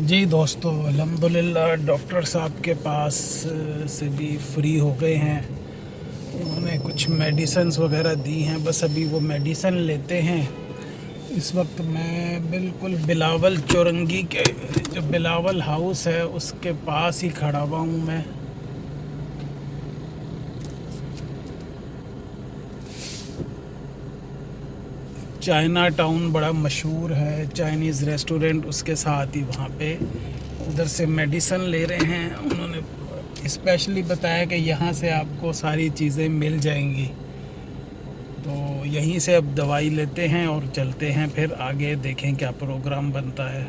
جی دوستو، الحمدللہ ڈاکٹر صاحب کے پاس سے بھی فری ہو گئے ہیں. انہوں نے کچھ میڈیسنز وغیرہ دی ہیں، بس ابھی وہ میڈیسن لیتے ہیں. اس وقت میں بالکل بلاول چورنگی کے جو بلاول ہاؤس ہے اس کے پاس ہی کھڑا ہوا ہوں میں. چائنا ٹاؤن بڑا مشہور ہے، چائنیز ریسٹورنٹ اس کے ساتھ ہی وہاں پہ ادھر سے میڈیسن لے رہے ہیں. انہوں نے اسپیشلی بتایا کہ یہاں سے آپ کو ساری چیزیں مل جائیں گی، تو یہیں سے اب دوائی لیتے ہیں اور چلتے ہیں، پھر آگے دیکھیں کیا پروگرام بنتا ہے.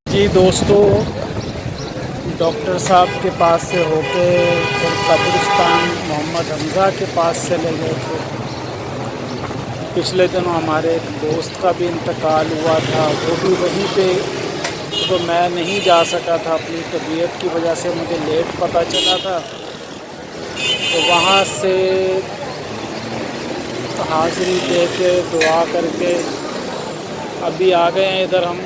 جی دوستو، ڈاکٹر صاحب کے پاس سے ہو کے پھر قبرستان محمد حمزہ کے پاس چلے گئے تھے. پچھلے دنوں ہمارے ایک دوست کا بھی انتقال ہوا تھا، وہ بھی وہیں پہ، تو میں نہیں جا سکا تھا، اپنی طبیعت کی وجہ سے مجھے لیٹ پتہ چلا تھا. تو وہاں سے حاضری دے کے دعا کر کے ابھی آ گئے ہیں ادھر. ہم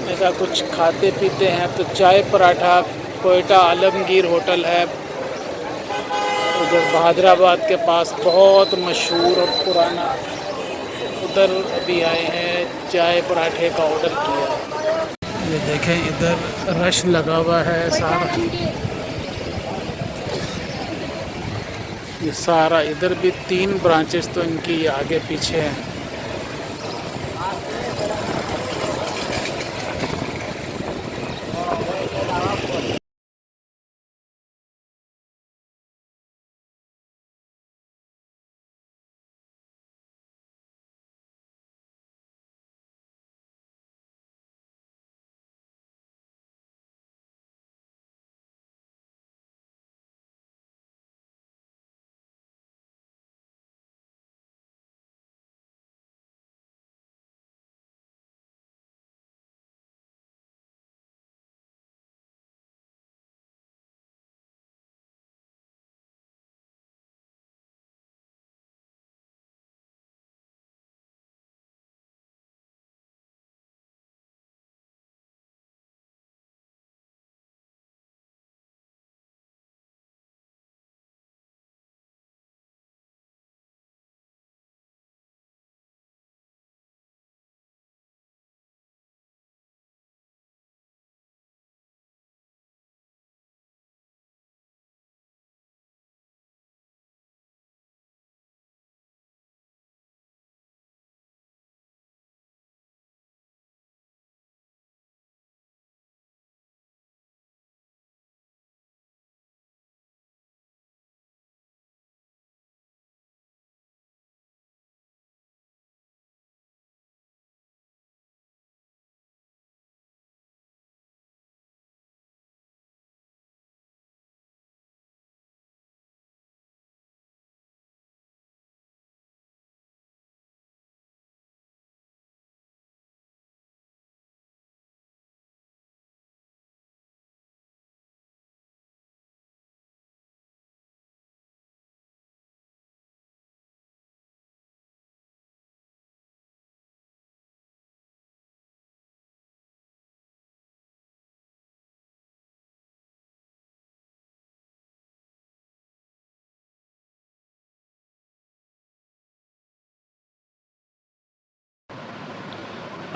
نے کہا کچھ کھاتے پیتے ہیں، تو چائے پراٹھا کوئٹہ عالمگیر ہوٹل ہے ادھر بہادر آباد کے پاس، بہت مشہور اور پرانا. ادھر ابھی آئے ہیں، چائے پراٹھے کا آڈر کیا. یہ دیکھیں ادھر رش لگا ہوا ہے سارا، یہ سارا ادھر بھی 3 برانچز تو ان کی آگے پیچھے ہیں.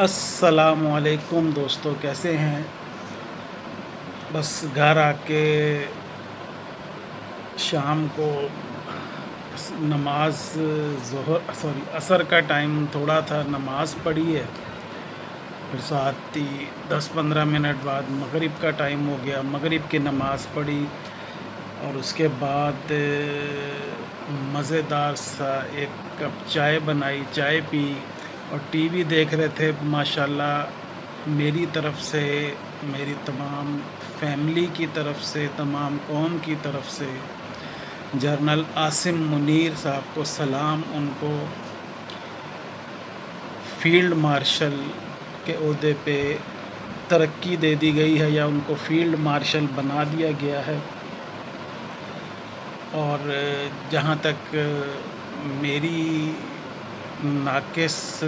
السلام علیکم دوستو، کیسے ہیں؟ بس گھر آ کے شام کو نماز عصر کا ٹائم تھوڑا تھا، نماز پڑھی ہے، پھر ساتھ ہی 10-15 منٹ بعد مغرب کا ٹائم ہو گیا، مغرب کی نماز پڑھی اور اس کے بعد مزیدار سا ایک کپ چائے بنائی، چائے پی اور ٹی وی دیکھ رہے تھے۔ ماشاءاللہ میری طرف سے، میری تمام فیملی کی طرف سے، تمام قوم کی طرف سے جنرل عاصم منیر صاحب کو سلام، ان کو فیلڈ مارشل کے عہدے پہ ترقی دے دی گئی ہے یا ان کو فیلڈ مارشل بنا دیا گیا ہے۔ اور جہاں تک میری ناقص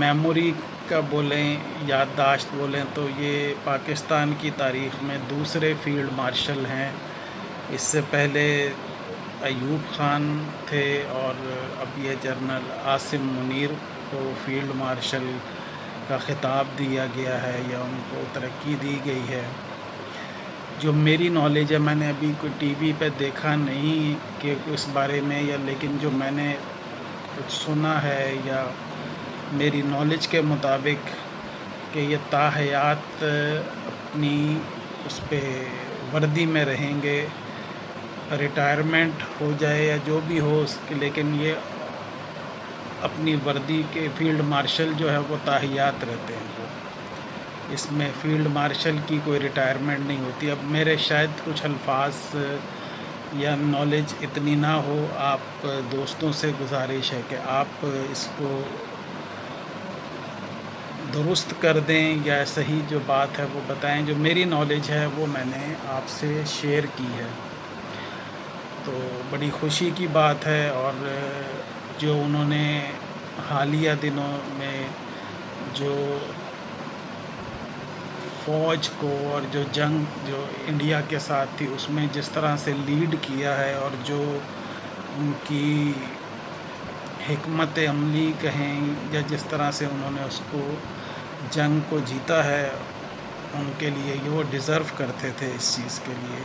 میموری کا بولیں، یادداشت بولیں، تو یہ پاکستان کی تاریخ میں دوسرے فیلڈ مارشل ہیں۔ اس سے پہلے ایوب خان تھے اور اب یہ جنرل عاصم منیر کو فیلڈ مارشل کا خطاب دیا گیا ہے یا ان کو ترقی دی گئی ہے۔ جو میری نالج ہے، میں نے ابھی کوئی ٹی وی پہ دیکھا نہیں کہ اس بارے میں، یا لیکن جو میں نے کچھ سنا ہے یا میری نالج کے مطابق کہ یہ تاحیات اپنی اس پہ وردی میں رہیں گے، ریٹائرمنٹ ہو جائے یا جو بھی ہو اس کے، لیکن یہ اپنی وردی کے فیلڈ مارشل جو ہے وہ تاحیات رہتے ہیں۔ اس میں فیلڈ مارشل کی کوئی ریٹائرمنٹ نہیں ہوتی۔ اب میرے شاید کچھ الفاظ یا نالج اتنی نہ ہو، آپ دوستوں سے گزارش ہے کہ آپ اس کو درست کر دیں یا صحیح جو بات ہے وہ بتائیں۔ جو میری نالج ہے وہ میں نے آپ سے شیئر کی ہے، تو بڑی خوشی کی بات ہے۔ اور جو انہوں نے حالیہ دنوں میں جو فوج کو اور جو جنگ جو انڈیا کے ساتھ تھی اس میں جس طرح سے لیڈ کیا ہے، اور جو ان کی حکمت عملی کہیں یا جس طرح سے انہوں نے اس کو جنگ کو جیتا ہے، ان کے لیے یہ وہ ڈیزرو کرتے تھے اس چیز کے لیے۔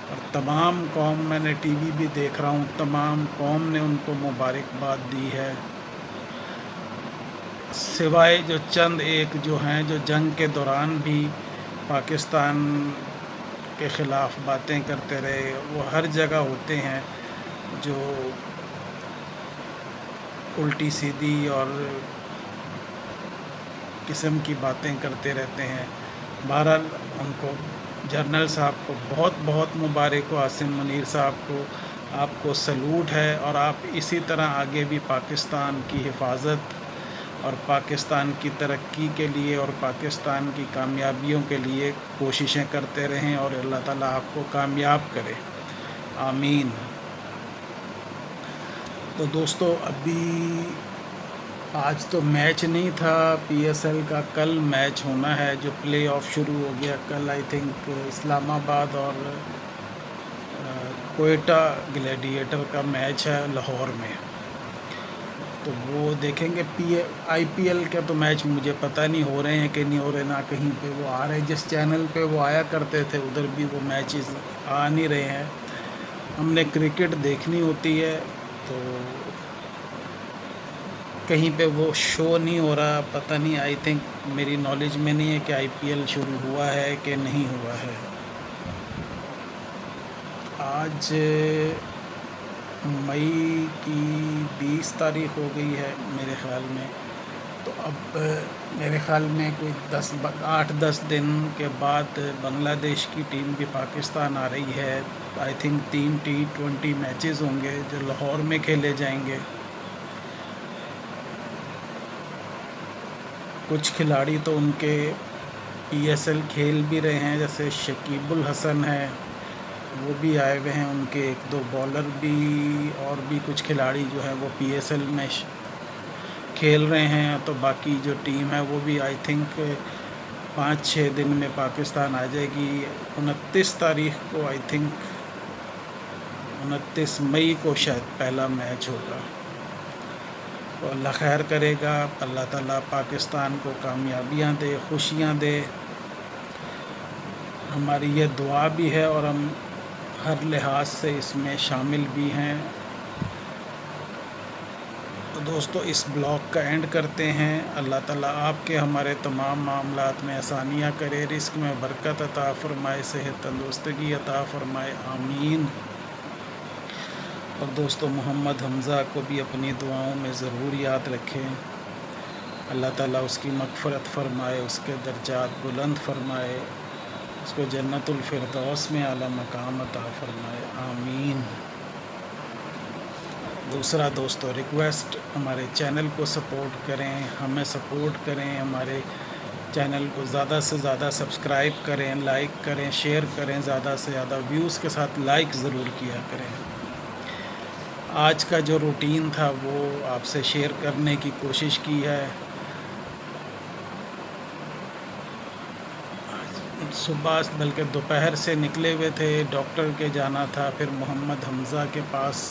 اور تمام قوم، میں نے ٹی وی بھی دیکھ رہا ہوں، تمام قوم نے ان کو مبارکباد دی ہے، سوائے جو چند ایک جو ہیں جو جنگ کے دوران بھی پاکستان کے خلاف باتیں کرتے رہے۔ وہ ہر جگہ ہوتے ہیں جو الٹی سیدھی اور قسم کی باتیں کرتے رہتے ہیں۔ بہرحال ان کو، جنرل صاحب کو بہت بہت مبارک ہو، عاصم منیر صاحب کو، آپ کو سلوٹ ہے، اور آپ اسی طرح آگے بھی پاکستان کی حفاظت اور پاکستان کی ترقی کے لیے اور پاکستان کی کامیابیوں کے لیے کوششیں کرتے رہیں، اور اللہ تعالیٰ آپ کو کامیاب کرے، آمین۔ تو دوستو، ابھی آج تو میچ نہیں تھا پی ایس ایل کا، کل میچ ہونا ہے، جو پلے آف شروع ہو گیا کل، آئی تھنک اسلام آباد اور کوئٹہ گلیڈیٹر کا میچ ہے لاہور میں، تو وہ دیکھیں گے۔ آئی پی ایل کا تو میچ مجھے پتہ نہیں ہو رہے ہیں کہ نہیں ہو رہے، نہ کہیں پہ وہ آ رہے، جس چینل پہ وہ آیا کرتے تھے ادھر بھی وہ میچز آ نہیں رہے ہیں۔ ہم نے کرکٹ دیکھنی ہوتی ہے تو کہیں پہ وہ شو نہیں ہو رہا، پتہ نہیں، آئی تھنک میری نالج میں نہیں ہے کہ آئی پی ایل شروع ہوا ہے کہ نہیں ہوا ہے۔ آج مئی کی 20 تاریخ ہو گئی ہے میرے خیال میں، تو اب میرے خیال میں کوئی 8-10 دن کے بعد بنگلہ دیش کی ٹیم بھی پاکستان آ رہی ہے۔ آئی تھنک 3 T20 میچز ہوں گے جو لاہور میں کھیلے جائیں گے۔ کچھ کھلاڑی تو ان کے پی ایس ایل کھیل بھی رہے ہیں، جیسے شکیب الحسن ہے، وہ بھی آئے ہوئے ہیں، ان کے 1-2 بالر بھی، اور بھی کچھ کھلاڑی جو ہیں وہ پی ایس ایل میں کھیل رہے ہیں۔ تو باقی جو ٹیم ہے وہ بھی آئی تھنک 5-6 دن میں پاکستان آ جائے گی۔ 29 تاریخ کو، آئی تھنک 29 مئی کو شاید پہلا میچ ہوگا۔ تو اللہ خیر کرے گا، اللہ تعالیٰ پاکستان کو کامیابیاں دے، خوشیاں دے، ہماری یہ دعا بھی ہے اور ہم ہر لحاظ سے اس میں شامل بھی ہیں۔ تو دوستو اس بلاگ کا اینڈ کرتے ہیں۔ اللہ تعالیٰ آپ کے ہمارے تمام معاملات میں آسانیاں کرے، رزق میں برکت عطا فرمائے، صحت تندرستگی عطا فرمائے، آمین۔ اور دوستو محمد حمزہ کو بھی اپنی دعاؤں میں ضرور یاد رکھیں، اللہ تعالیٰ اس کی مغفرت فرمائے، اس کے درجات بلند فرمائے، اس کو جنت الفردوس میں اعلیٰ مقام عطا فرمائے، آمین۔ دوسرا دوستو ریکویسٹ، ہمارے چینل کو سپورٹ کریں، ہمیں سپورٹ کریں، ہمارے چینل کو زیادہ سے زیادہ سبسکرائب کریں، لائک کریں، شیئر کریں، زیادہ سے زیادہ ویوز کے ساتھ لائک ضرور کیا کریں۔ آج کا جو روٹین تھا وہ آپ سے شیئر کرنے کی کوشش کی ہے۔ صبح بلکہ دوپہر سے نکلے ہوئے تھے، ڈاکٹر کے جانا تھا، پھر محمد حمزہ کے پاس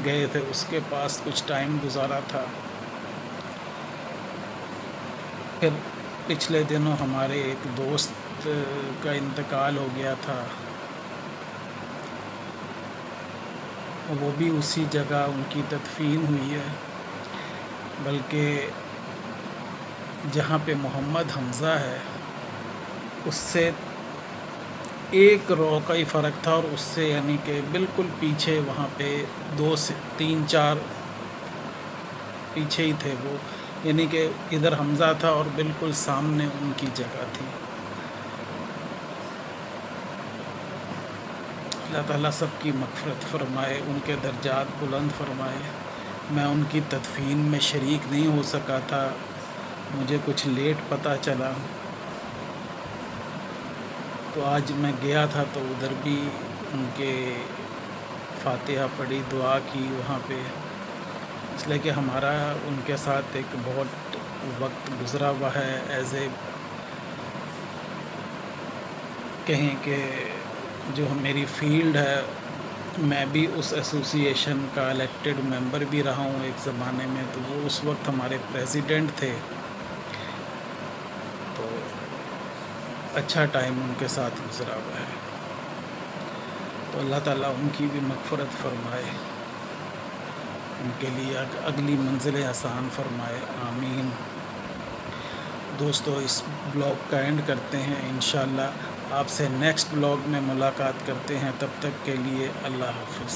گئے تھے، اس کے پاس کچھ ٹائم گزارا تھا۔ پھر پچھلے دنوں ہمارے ایک دوست کا انتقال ہو گیا تھا، وہ بھی اسی جگہ ان کی تدفین ہوئی ہے، بلکہ جہاں پہ محمد حمزہ ہے اس سے ایک رو کا ہی فرق تھا، اور اس سے یعنی کہ بالکل پیچھے، وہاں پہ 2 سے 3 4 پیچھے ہی تھے وہ، یعنی کہ ادھر حمزہ تھا اور بالکل سامنے ان کی جگہ تھی۔ اللہ تعالیٰ سب کی مغفرت فرمائے، ان کے درجات بلند فرمائے۔ میں ان کی تدفین میں شریک نہیں ہو سکا تھا، مجھے کچھ لیٹ پتہ چلا، تو آج میں گیا تھا تو ادھر بھی ان کے فاتحہ پڑھی، دعا کی وہاں پہ، اس لیے کہ ہمارا ان کے ساتھ ایک بہت وقت گزرا ہوا ہے، ایز اے کہیں کہ جو میری فیلڈ ہے، میں بھی اس ایسوسی ایشن کا الیکٹڈ ممبر بھی رہا ہوں ایک زمانے میں، تو وہ اس وقت ہمارے پریزیڈنٹ تھے، تو اچھا ٹائم ان کے ساتھ گزرا ہوا ہے۔ تو اللہ تعالیٰ ان کی بھی مغفرت فرمائے، ان کے لیے اگلی منزلیں آسان فرمائے، آمین۔ دوستو اس بلاگ کا اینڈ کرتے ہیں، انشاءاللہ آپ سے نیکسٹ بلاگ میں ملاقات کرتے ہیں، تب تک کے لیے اللہ حافظ۔